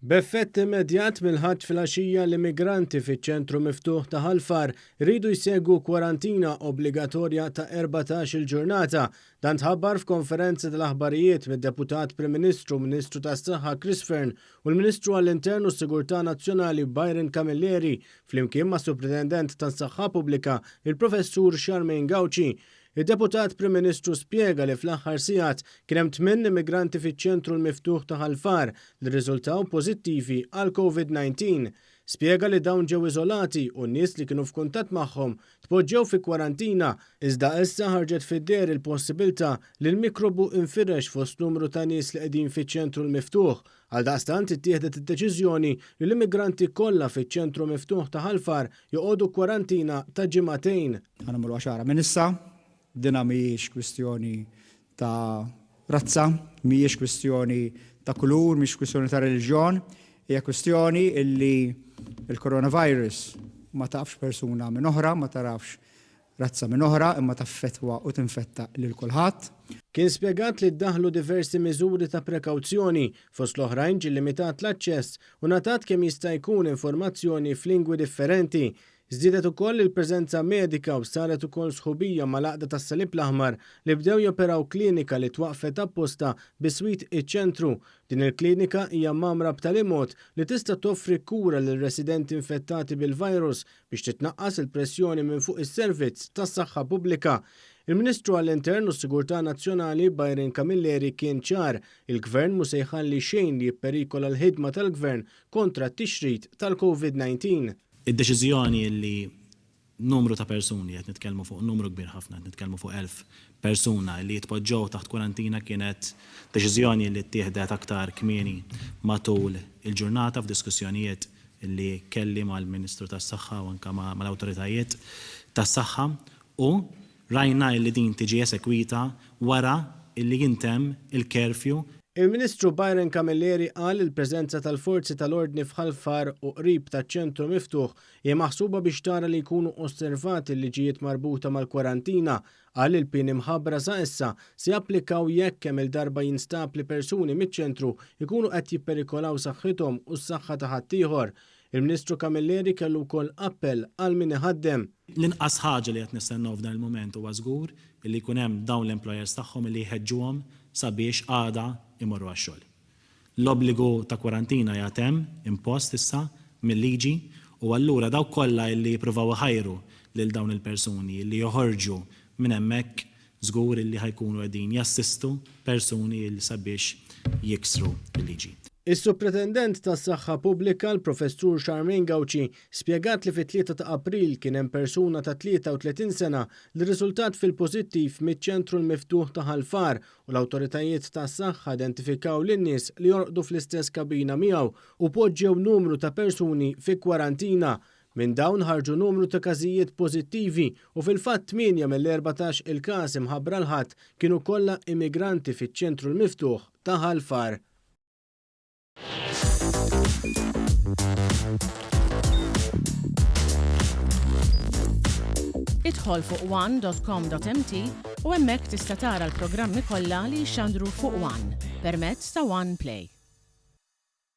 B'effett immedjat mill-ħadd fil-għaxija l-immigranti fiċ-ċentru miftuħ ta' Ħalfar ridu jsegwu kwarantina obbligatorja ta' 14-il ġurnata. Dan tħabbar f'konferenza tal-aħbarijiet mid-Deputat Prim Ministru, Ministru tas-Saħħa Chris Fearn u l-Ministru għall-Intern u s-Sigurtà Nazzjonali Byron Camilleri flimkien ma' Superintendent tas-Saħħa Pubblika il-Professur Charmaine Gauci. Il-Deputat Prim Ministru spjega li fl-aħħar sigħat kien hemm 8 immigranti fiċ-ċentru l-miftuħ ta' Ħalfar li rriżultaw pożittivi għal COVID-19. Spjega li dawn ġew iżolati u n-nies li kienu f'kuntatt magħhom tpoġġew fi kwarantina iżda issa ħarġet fid-der il-possibilità li l-mikrobu infirex fost numru ta' nies li qegħdin fiċ-ċentru l-miftuħ. Għaldaqstant ittieħdet id-deċiżjoni li l-immigranti kollha fiċ-ċentru miftuħ ta' Ħalfar joqogħdu kwarantina ta' ġimagħtejn. Ħanagħmlu għaxara minn issa. Dina mhijiex kwistjoni ta' razza, mhijiex kwistjoni ta' kulur, mhijiex kwistjoni ta' reliġjon, hija kwistjoni illi il-coronavirus ma tafx persuna minn oħra, ma tarafx razza minn oħra, imma taffettwa u tinfetta lil kulħadd. Kien spjegat li ddaħlu diversi miżuri ta' prekawzjoni fost l-oħrajn ġie limitat l-aċċess u ngħatat kemm jista' jkun informazzjoni f'lingwi differenti. Żdiedet ukoll il-preżenza medika u saret ukoll sħubija mal-Għaqda tas-Salib l-Aħmar li bdew joperaw klinika li twaqfet apposta biswit iċ-ċentru. Din il-klinika hija mamra b'tali mod li tista' toffri kura lil residenti infettati bil-virus biex titnaqqas il-pressjoni minn fuq is-servizz tas-saħħa pubblika. Il-Ministru għall-Intern u s-Sigurtà Nazzjonali Byron Camilleri kien ċar il-Gvern mhux se jħalli xejn li jipperikola l-ħidma tal-Gvern kontra t-tixrid tal-COVID-19. Id-deċiżjoni li numru ta' persuni qed nitkellmu fuq numru kbir ħafna, nitkellmu fuq 1000 persuna li jitpoġġew taħt kwarantina kienet deċiżjoni li ttieħdet aktar kmieni matul il-ġurnata f'diskussjonijiet li kelli mal-Ministru tas-Saħħa u anke mal-awtoritajiet tas-saħħa u rajna li din tiġi esekwita wara li jintemm il-curfew. Il-Ministru Byron Camilleri qal il-preżenza tal-forzi tal-ordni f'Ħalfar u qrib taċ-ċentru miftuħ hija maħsuba biex tara li jkunu osservati l-liġijiet marbuta mal-kwarantina. Qal il-pini mħabbra sa issa se japplikaw jekk hemm il-darba jinstab li persuni miċ-ċentru jkunu qed jipperikolaw saħħithom u s-saħħa ta' ħaddieħor. Il-Ministru Camilleri kellu wkoll appell għal min iħaddem. L-inqas ħaġa li qed nistennew f'dan il-mument huwa żgur li jkun hemm dawn l-employers tagħhom li jħeġġuhom sabiex għada imorru għax-xogħol. L-obbligu ta' kwarantina jagħtem impost issa mill-liġi u allura dawk kollha li jippruvaw iħajru lil dawn il-persuni li joħorġu minn hemmhekk żgur li ħajkunu qegħdin jassistu persuni li sabiex jiksru l-liġi. Is-Superintendent tas-Saħħa Pubblika l-Professur Charmaine Gauci spjegat li fit-3 ta' April kien hemm persuna ta' 33 sena li riżultat fil-pożittiv miċ-ċentru l-miftuħ ta' Ħalfar u l-awtoritajiet tas-saħħa identifikaw lin-nies li jorqdu fl-istess kabina miegħu u poġġew numru ta' persuni fi kwarantina. Minn dawn ħarġu numru ta' każijiet pożittivi u fil-fatt 8 mill-14 il-każ imħabbra l-ħadd kienu kollha immigranti fiċ-ċentru l-miftuħ ta' Ħalfar. Idħol fuq one.com.mt u hemmhekk tista' tara l-programmi kollha li jxandru fuq One permezz ta' One Play.